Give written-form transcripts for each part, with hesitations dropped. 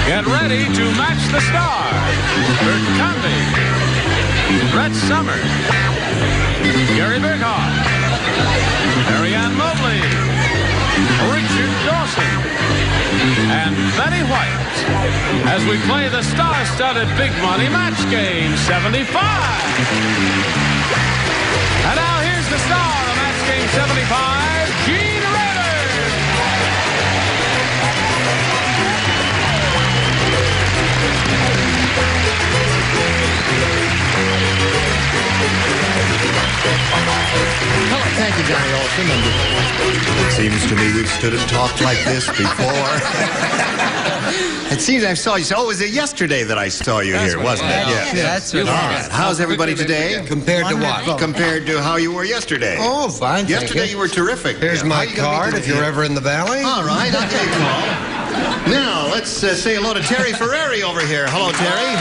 Get ready to match the stars. Bert Convy, Brett Summers, Gary Burghoff, Mobley, Richard Dawson, and Betty White as we play the star-studded Big Money Match Game 75. And now here's the star of Match Game 75, Gene Rivers. Thank you, Johnny Olson. It seems to me we've stood and talked like this before. It seems I saw you. Oh, was it yesterday that I saw you here, wasn't it? Yeah. That's All right. How's everybody today? Compared to what? Compared to how you were yesterday. Oh, fine. Yesterday you were terrific. Here's my card if you're ever in the valley. All right, I'll give you a call. Now, let's say hello to Terry Ferrari over here. Hello, Terry.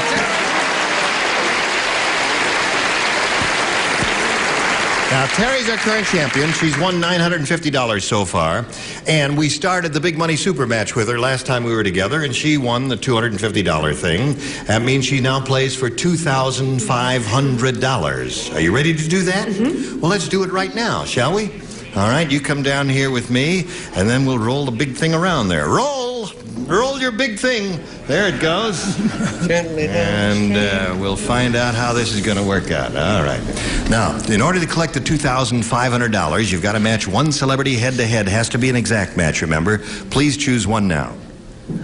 Now, Terry's our current champion. She's won $950 so far. And we started the Big Money Super Match with her last time we were together, and she won the $250 thing. That means she now plays for $2,500. Are you ready to do that? Mm-hmm. Well, let's do it right now, shall we? All right, you come down here with me, and then we'll roll the big thing around there. Roll! Roll your big thing. There it goes. And we'll find out how this is going to work out. All right. Now, in order to collect the $2,500, you've got to match one celebrity head-to-head. Has to be an exact match, remember. Please choose one now.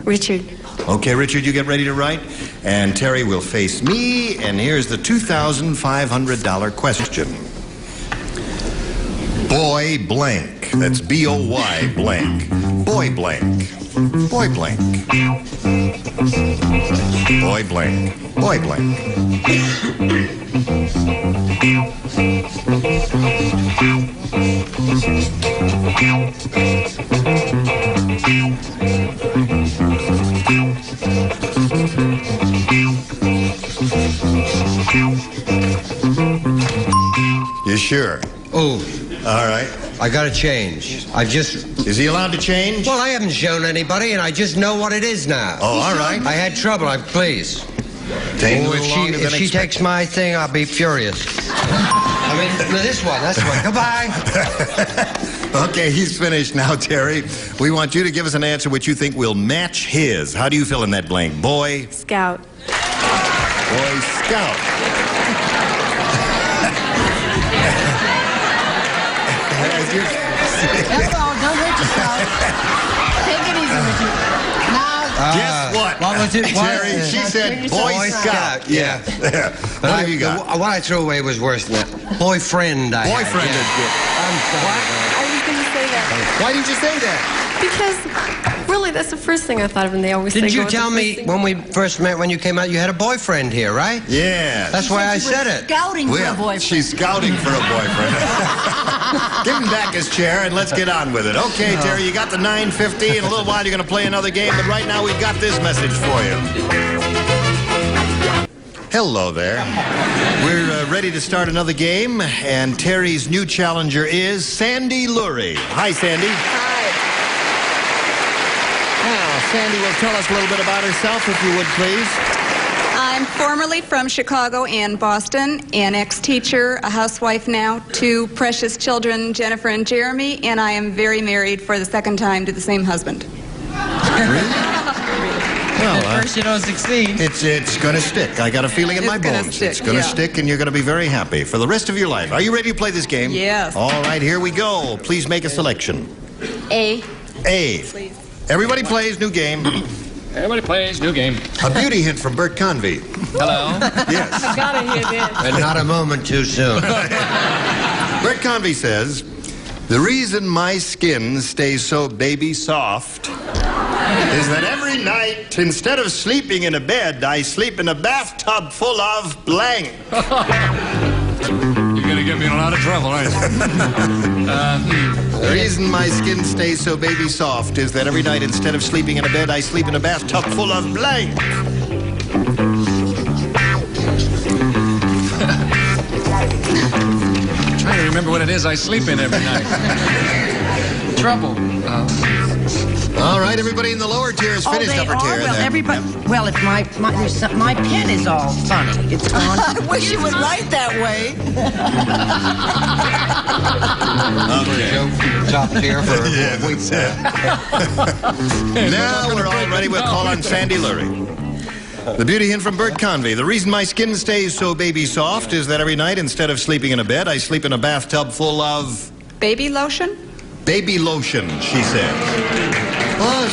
Richard. Okay, Richard, you get ready to write. And Terry will face me. And here's the $2,500 question. Boy blank. That's B-O-Y blank. Boy blank. Boy blank. Boy blank. Boy blank. You sure? Oh. All right. I gotta change. Is he allowed to change? Well, I haven't shown anybody, and I just know what it is now. Oh, all right. I had trouble. Please. If she takes my thing, I'll be furious. I mean, this one. That's one. Goodbye. Okay, he's finished now, Terry. We want you to give us an answer which you think will match his. How do you fill in that blank? Boy? Scout. Boy Scout. That's all. Don't hurt yourself. Take it easy with you. Now, guess what? What was it? Terry, she said Boy Scout. Yeah. What have you got? What I threw away was worse than that. Boyfriend. Boyfriend is good. I'm sorry. I was going to say that. Why did you say that? Because, really, that's the first thing I thought of, and they always say... Didn't you tell me when we first met, when you came out, you had a boyfriend here, right? Yeah. That's why I said it. Scouting for a boyfriend. She's scouting for a boyfriend. Give him back his chair and let's get on with it. Okay, Terry, you got the $950. In a little while, you're going to play another game, but right now we've got this message for you. Hello there. We're ready to start another game, and Terry's new challenger is Sandy Lurie. Hi, Sandy. Hi. Now, Sandy will tell us a little bit about herself, if you would, please. I'm formerly from Chicago and Boston, an ex-teacher, a housewife now, 2 precious children, Jennifer and Jeremy, and I am very married for the second time to the same husband. Really? Well, first you don't succeed. It's going to stick. I got a feeling in my bones. It's going to stick, and you're going to be very happy for the rest of your life. Are you ready to play this game? Yes. All right, here we go. Please make a selection. A. Please. Everybody plays, new game. Everybody plays, new game. A beauty hint from Bert Convy. Hello. Yes. I gotta hear this. And not a moment too soon. Bert Convy says, the reason my skin stays so baby soft is that every night, instead of sleeping in a bed, I sleep in a bathtub full of blank. You're going to get me in a lot of trouble, aren't you? The reason my skin stays so baby soft is that every night, instead of sleeping in a bed, I sleep in a bathtub full of blank. I'm trying to remember what it is I sleep in every night. Trouble. All right, everybody in the lower tier is finished upper tier. Well, everybody. Well, it's my pen is all funny. It's gone. I wish you would write that way. Okay. Top tier for a week. Now we're all ready. We'll call on Sandy Lurie. The beauty hint from Bert Convy. The reason my skin stays so baby soft is that every night, instead of sleeping in a bed, I sleep in a bathtub full of... Baby lotion? Baby lotion, she said. Well,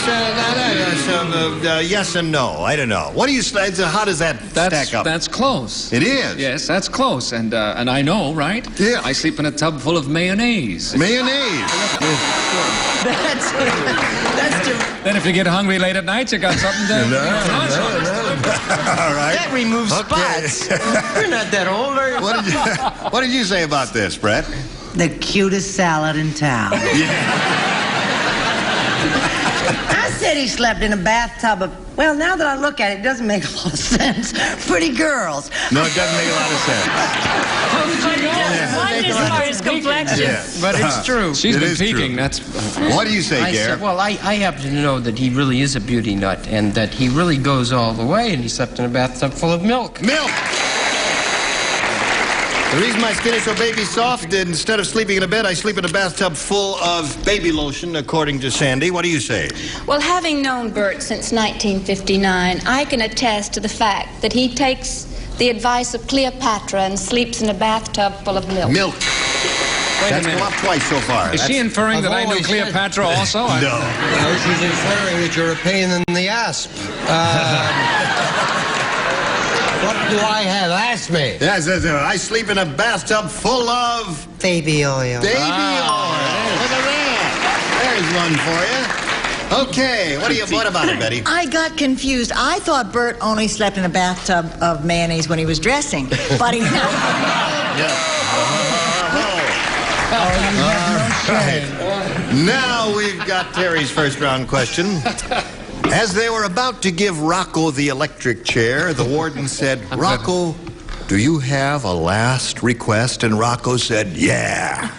yes and no. I don't know. What do you... How does that stack up? That's close. It is? Yes, that's close. And I know, right? Yeah. I sleep in a tub full of mayonnaise. Mayonnaise. That's Then if you get hungry late at night, you got something to... All right. that removes Okay. spots. You're not that old, are you? What did you say about this, Brett? The cutest salad in town. I said he slept in a bathtub of... Well, now that I look at it, it doesn't make a lot of sense. Pretty girls. No, it doesn't make a lot of sense. Wonders about his complexion. Yeah. But it's true. She's It been is peeking. true. That's... What do you say, I Gare? said, well, I happen to know that he really is a beauty nut and that he really goes all the way, and he slept in a bathtub full of milk. Milk! The reason my skin is so baby soft, instead of sleeping in a bed, I sleep in a bathtub full of baby lotion, according to Sandy. What do you say? Well, having known Bert since 1959, I can attest to the fact that he takes the advice of Cleopatra and sleeps in a bathtub full of milk. Milk. That's come up twice so far. Is she inferring that I knew always said- Cleopatra also? No. No, she's inferring that you're a pain in the asp. What do I have? Ask me. Yes, I sleep in a bathtub full of Baby oil. baby oil. Look at that. There's one for you. Okay, what about it, Betty? I got confused. I thought Bert only slept in a bathtub of mayonnaise when he was dressing, but he... Right. Now we've got Terry's first round question. As they were about to give Rocco the electric chair, the warden said, "Rocco, do you have a last request?" And Rocco said, "Yeah."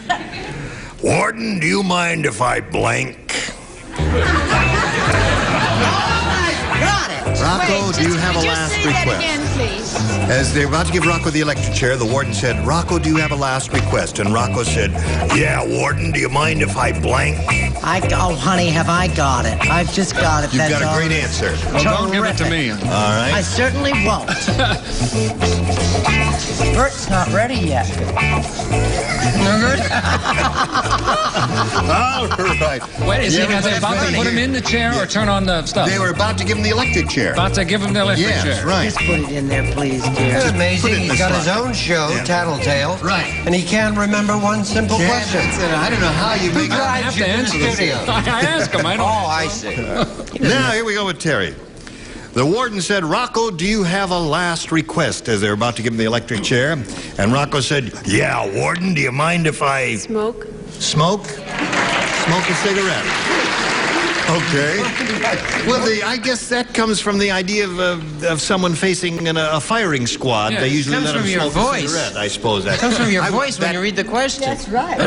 "Warden, do you mind if I blank?" Got it. Rocco, do you have a last Just say that request? again, please. As they were about to give Rocco the electric chair, the warden said, "Rocco, do you have a last request?" And Rocco said, "Yeah, warden, do you mind if I blank?" Oh, honey, have I got it. I've just got it. You've That's got a all. great answer. Well, don't give it to me. All I right. certainly won't. Bert's not ready yet. No good? All right. Wait, is he Yeah, about to put him in the chair or turn on the stuff? They were about to give him the electric chair. About to give him the electric Yes, chair. right. Just put it in there, please, dear. It's Put it amazing. in He's this got his spot. own show, Yeah. Tattletale. Right. And he can't remember one simple question. I don't know how you make I that. have to answer this. Studio. I ask him. I don't. Oh, I see. Now, here we go with Terry. The warden said, "Rocco, do you have a last request?" As they were about to give him the electric chair. And Rocco said, "Yeah, warden, do you mind if I Smoke. smoke? Smoke a cigarette." Okay. Well, I guess that comes from the idea of someone facing a firing squad. Yeah, They it usually comes let them from your smoke voice. a cigarette, I suppose. That Comes from your I- voice when that- you read the question. That's right.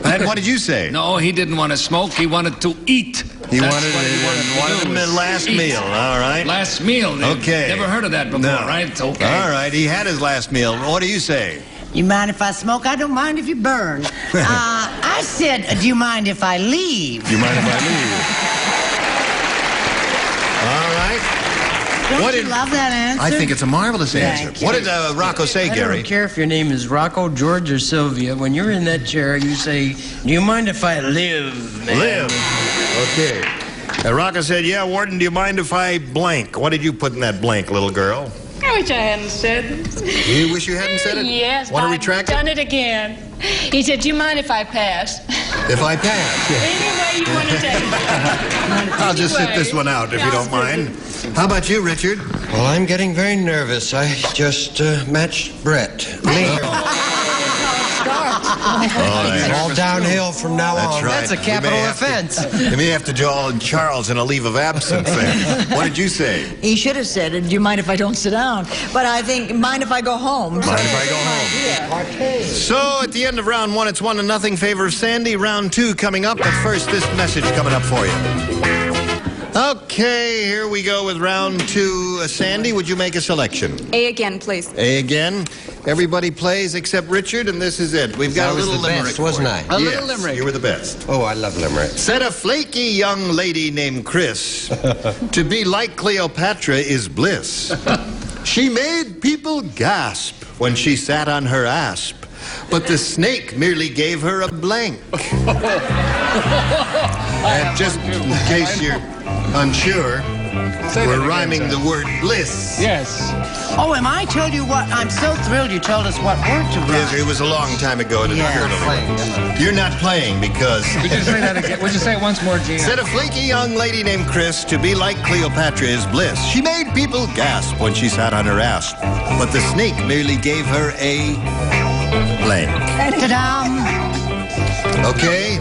And what did you say? No, he didn't want to smoke. He wanted to eat. He That's wanted what he wanted to do, him was last eat. meal. All right. Last meal. Okay. Never heard of that before, No. right? Okay. All right. He had his last meal. What do you say? You mind if I smoke? I don't mind if you burn. I said, do you mind if I leave? Do you mind if I leave? All right. Don't What you did- love that answer? I think it's a marvelous answer. Thank What did Rocco say, I Gary? don't care if your name is Rocco, George, or Sylvia. When you're in that chair, you say, do you mind if I live, man? Live. Okay. Rocco said, "Yeah, warden, do you mind if I blank?" What did you put in that blank, little girl? I wish I hadn't said it. You wish you hadn't said it? Yes, Want to I've retract done it? it again. He said, "Do you mind if I pass?" If I pass. Any way you want to take it. I'll just sit this one out if you don't mind. How about you, Richard? Well, I'm getting very nervous. I just matched Brett. Me. It's all downhill from now That's on. right. That's a capital offense. You may have to call Charles in a leave of absence then. What did you say? He should have said, do you mind if I don't sit down? But I think, mind if I go home? Mind if I go home? So at the end of round one, it's 1-0 favor of Sandy. Round two coming up, but first this message coming up for you. Okay, here we go with round two. Sandy, would you make a selection? A again, please. A again. Everybody plays except Richard, and this is it. We've got a little limerick. Best, wasn't I? A little limerick. You were the best. Oh, I love limerick. Said a flaky young lady named Chris, to be like Cleopatra is bliss. She made people gasp when she sat on her asp, but the snake merely gave her a blank. And just in case you're unsure, we're rhyming the word bliss. Yes. Oh, am I told you what? I'm so thrilled you told us what word to write. Yes, it was a long time ago. It occurred to me. You're not playing because... Would you say that again? Would you say it once more, Gina? Said a flaky young lady named Chris, to be like Cleopatra is bliss. She made people gasp when she sat on her ass, but the snake merely gave her a blank. Ta-da! Okay?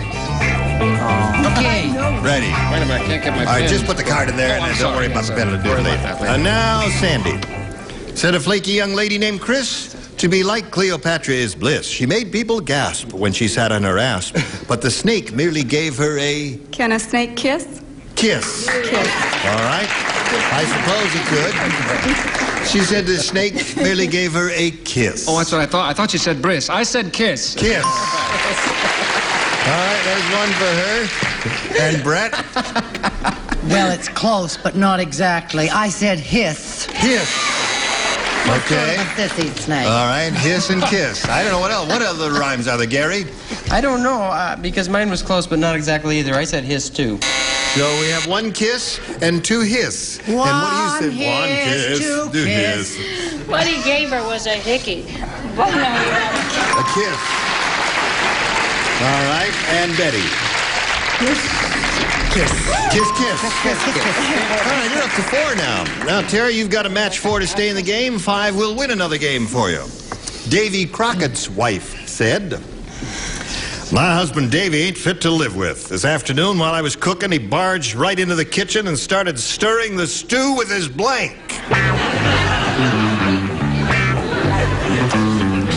Okay. Ready. Wait a minute, I can't get my pen. All right, just put the card in there and don't worry about the pen to do it later. And now, Sandy. Said a flaky young lady named Chris, to be like Cleopatra is bliss. She made people gasp when she sat on her ass, but the snake merely gave her a... Can a snake kiss? Kiss. Kiss. All right. I suppose he could. She said the snake merely gave her a kiss. Oh, that's what I thought. I thought you said brisk. I said kiss. Kiss. All right, there's one for her. And Brett? Well, it's close, but not exactly. I said hiss. Hiss. Okay. Sort of a sissy snake. All right, hiss and kiss. I don't know what else. What other rhymes are there, Gary? I don't know, because mine was close, but not exactly either. I said hiss, too. So we have one kiss and two hiss. One and what do you say? hiss, One kiss, two hiss. What he gave her was a hickey. Well, no, A kiss. All right, and Betty. Kiss. Kiss. Kiss, kiss. All right, you're up to 4 now. Now, Terry, you've got a match 4 to stay in the game. 5 will win another game for you. Davy Crockett's wife said, my husband Davy ain't fit to live with. This afternoon, while I was cooking, he barged right into the kitchen and started stirring the stew with his blank.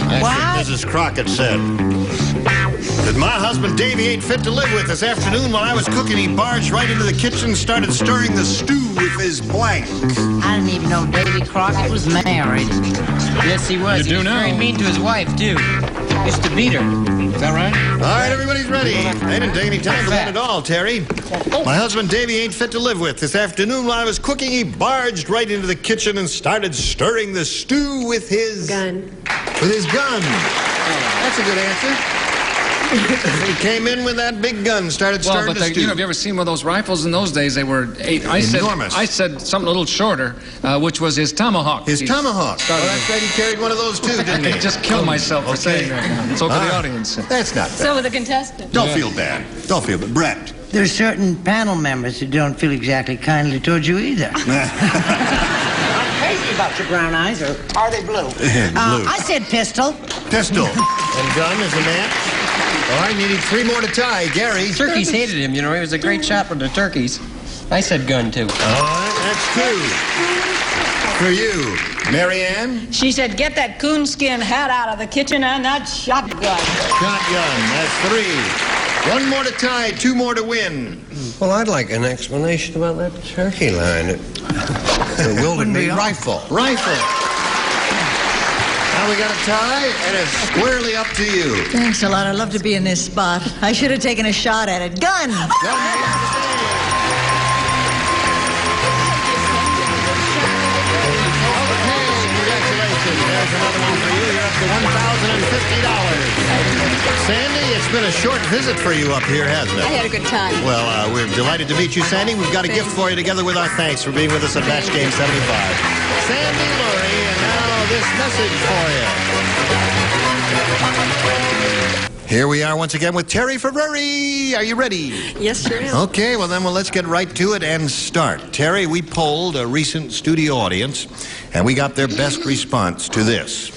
That's what Mrs. Crockett said. That my husband Davy ain't fit to live with. This afternoon, while I was cooking, he barged right into the kitchen and started stirring the stew with his blank. I didn't even know Davy Crockett was married. Yes, he was. He was very mean to his wife, too. Used to beat her. Is that right? All right, everybody's ready. They didn't take any time for that at all, Terry. My husband Davy ain't fit to live with. This afternoon, while I was cooking, he barged right into the kitchen and started stirring the stew with his... Gun. With his gun. That's a good answer. He came in with that big gun, started stirring the stew. You know, have you ever seen one of those rifles in those days? They were enormous. I said something a little shorter, which was his tomahawk. His tomahawk. Well, that's right. He carried one of those too, didn't he? I just killed myself for saying that. So for the audience. That's not bad. So with the contestant. Don't feel bad. Don't feel bad. Brett. There are certain panel members who don't feel exactly kindly towards you either. I'm crazy about your brown eyes, or are they blue? Blue. I said pistol. Pistol. And gun is a match. All right, you need 3 more to tie. Gary. Turkeys hated him, you know. He was a great shot with the turkeys. I said gun, too. All right, that's 2. For you, Marianne? She said, get that coonskin hat out of the kitchen and that shotgun. Shotgun, that's 3. 1 more to tie, 2 more to win. Well, I'd like an explanation about that turkey line. The Wildenby rifle. Rifle. Now we got a tie, and it's squarely up to you. Thanks a lot. I'd love to be in this spot. I should have taken a shot at it. Gun! There's another one for you. You're up to $1,050. Sandy, it's been a short visit for you up here, hasn't it? I had a good time. Well, we're delighted to meet you, Sandy. We've got a gift for you together with our thanks for being with us at Match Game 75. Sandy Lurie, and now this message for you. Here we are once again with Terry Ferrari. Are you ready? Yes, sure am. Okay, well then, let's get right to it and start. Terry, we polled a recent studio audience, and we got their best response to this.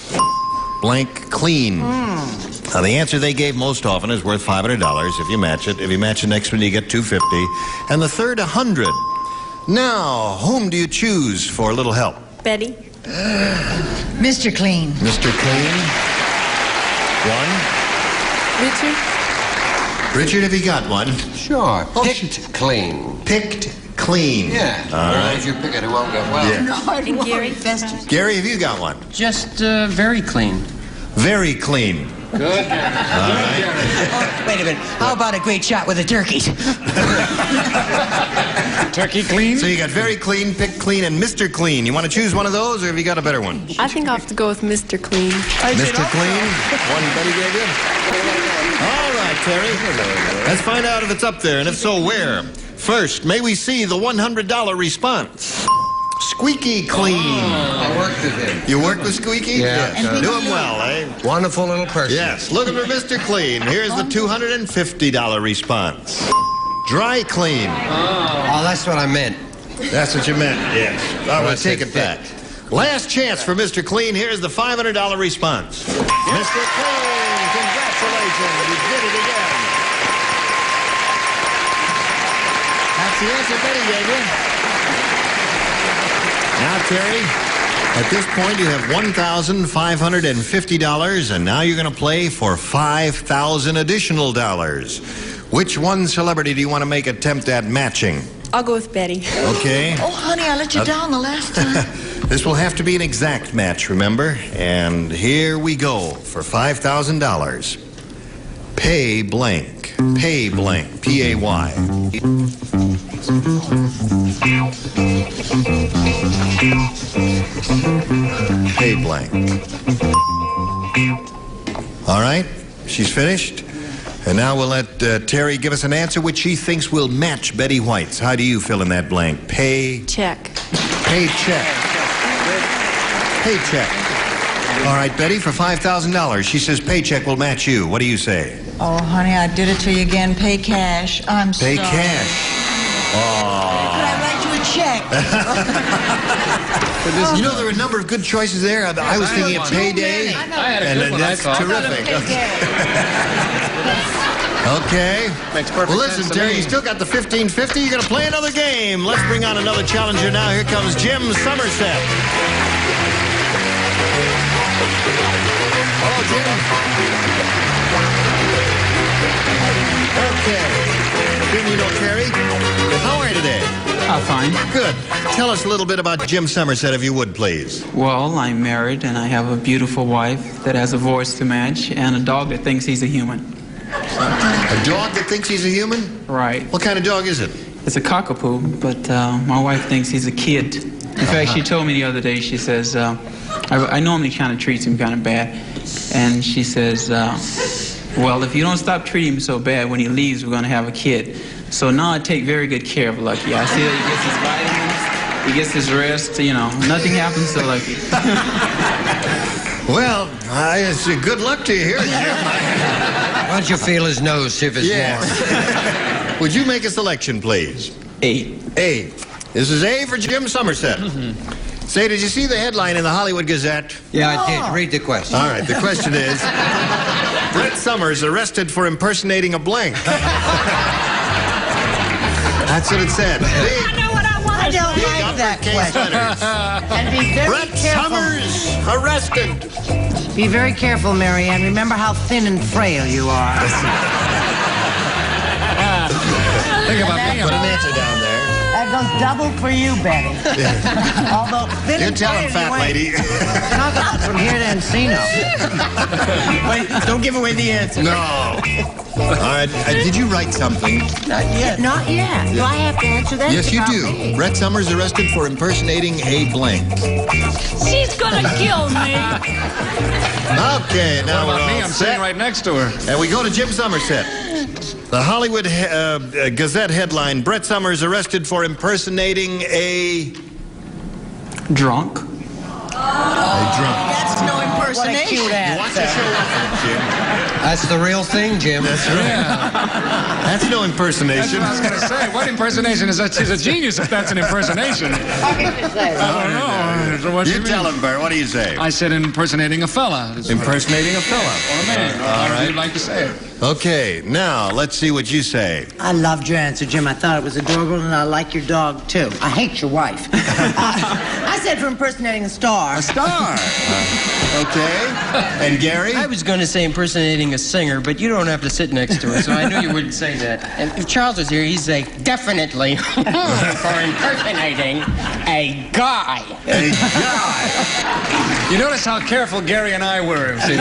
Blank clean. Now, the answer they gave most often is worth $500 if you match it. If you match the next one, you get $250. And the third, $100. Now, whom do you choose for a little help? Betty. Mr. Clean. Mr. Clean. One. Richard. Richard, have you got one? Sure. Picked clean. Picked clean. Yeah. All right. If you pick it, it won't go well. Yeah. No, And Gary. Gary, have you got one? Just very clean. Very clean. Good. All right. Oh, wait a minute. How about a great shot with the turkeys? Turkey clean? So you got very clean, picked clean, and Mr. Clean. You want to choose one of those, or have you got a better one? I think I'll have to go with Mr. Clean. Mr. Clean? One Betty gave you? All right, Terry. Let's find out if it's up there, and if so, where. First, may we see the $100 response. Squeaky Clean. I worked with him. You work with Squeaky? Yeah. Yes. Do him well, eh? Wonderful little person. Yes. Looking for Mr. Clean. Here's the $250 response. Dry Clean. Oh, that's what I meant. That's what you meant, yes. I will Well, take it back. Last chance for Mr. Clean. Here's the $500 response. Mr. Clean, congratulations. You did it again. That's the answer Betty gave you. Now, Terry, at this point, you have $1,550, and now you're going to play for $5,000 additional dollars. Which one celebrity do you want to make attempt at matching? I'll go with Betty. Okay. Oh, honey, I let you down the last time. This will have to be an exact match, remember? And here we go for $5,000. Pay blank. Pay blank. P-A-Y. Pay blank. All right, she's finished. And now we'll let Terry give us an answer which she thinks will match Betty White's. How do you fill in that blank? Pay... Check. Pay check. Pay check. All right, Betty, for $5,000. She says paycheck will match you. What do you say? Oh, honey, I did it to you again. Pay cash. I'm Pay sorry. cash. Oh. Could I write you a check? You know, there were a number of good choices there. I was thinking of payday. had a good one, I that's thought. terrific. Okay. Makes perfect Well, listen, sense to Terry, me. you still got the $1,550. You're going to play another game. Let's bring on another challenger now. Here comes Jim Somerset. Oh, Jim. Okay. Jim, you know Terry. How are you today? Fine. Good. Tell us a little bit about Jim Somerset, if you would, please. Well, I'm married and I have a beautiful wife that has a voice to match and a dog that thinks he's a human. A dog that thinks he's a human? Right. What kind of dog is it? It's a cockapoo, but my wife thinks he's a kid. In fact, she told me the other day, she says, I normally kind of treat him kind of bad. And she says, well, if you don't stop treating him so bad, when he leaves, we're going to have a kid. So now I take very good care of Lucky. I see that he gets his vitamins, he gets his rest, you know, nothing happens to Lucky. Well, it's good luck to you here, Jim. Why don't you feel his nose, see if it's warm? Would you make a selection, please? A. A. This is A for Jim Somerset. Say, did you see the headline in the Hollywood Gazette? Yeah, I did. Read the question. All right, the question is, Brett Summers arrested for impersonating a blank. That's what it said. I know what I want. I don't like that question. And be very Brett careful. Summers arrested. Be very careful, Marianne. Remember how thin and frail you are. Think about me. Put an answer down there. That goes double for you, Betty. Although thin You and tell him, frail fat you ain't. lady. Not that from here to Encino. Wait, don't give away the answer. No. All right, did you write something? Not yet. Not yet. Do I have to answer that? Yes, you About do. me? Brett Summers arrested for impersonating a blank. She's gonna kill me. Okay, now What we're about me? all I'm set. sitting right next to her. And we go to Jim Somerset. The Hollywood Gazette headline, Brett Summers arrested for impersonating a Drunk. drunk. That's no impersonation. impersonation. What a cute You want to show off, Jim? That's the real thing, Jim. That's right. That's no impersonation. That's what I was going to say. What impersonation is that? She's a genius if that's an impersonation. How can you say that? I don't know. So what You you mean? tell him, Bert. What do you say? I said impersonating a fella. Impersonating a fella. Or a man. However you'd like to say it. Okay, now let's see what you say. I loved your answer, Jim. I thought it was adorable, and I like your dog, too. I hate your wife. I said for impersonating a star. A star. Okay. And Gary? I was going to say impersonating a singer, but you don't have to sit next to her, so I knew you wouldn't say that. And if Charles was here, he'd say, definitely for impersonating a guy. A guy. You notice how careful Gary and I were. See, we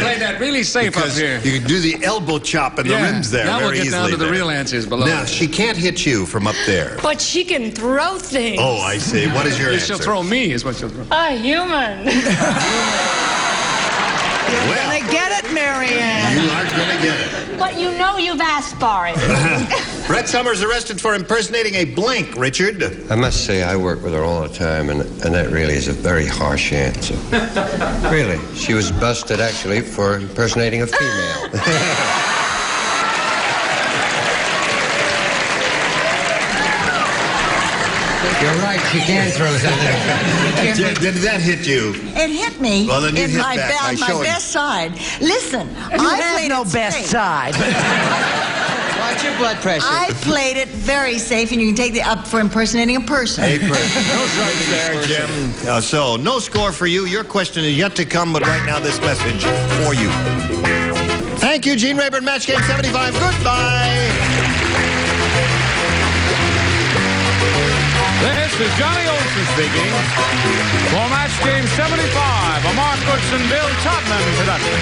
played that really safe Because up here. you can do the elbow chop and the rims there Now very we'll get easily. down to the there. real answers below. Now, she can't hit you from up there. But she can throw things. Oh, I see. What is your answer? She'll throw me, is what she'll throw. A human. You're gonna get it, Marianne. You are going to get it. But you know you've asked for it. Brett Summers arrested for impersonating a blank, Richard. I must say, I work with her all the time, and that really is a very harsh answer. Really. She was busted, actually, for impersonating a female. You're right, she can throw something. Did that hit you? It hit me Well, then you in hit my, back by my showing- best side. Listen, You I have played no it best safe. side. Watch your blood pressure. I played it very safe, and you can take the up for impersonating a person. A person. No strikes there, Jim. So, no score for you. Your question is yet to come, but right now, this message for you. Thank you, Gene Rayburn, Match Game 75. Goodbye. This is Johnny Olson speaking for Match Game 75, a Mark Goodson, Bill Todman production.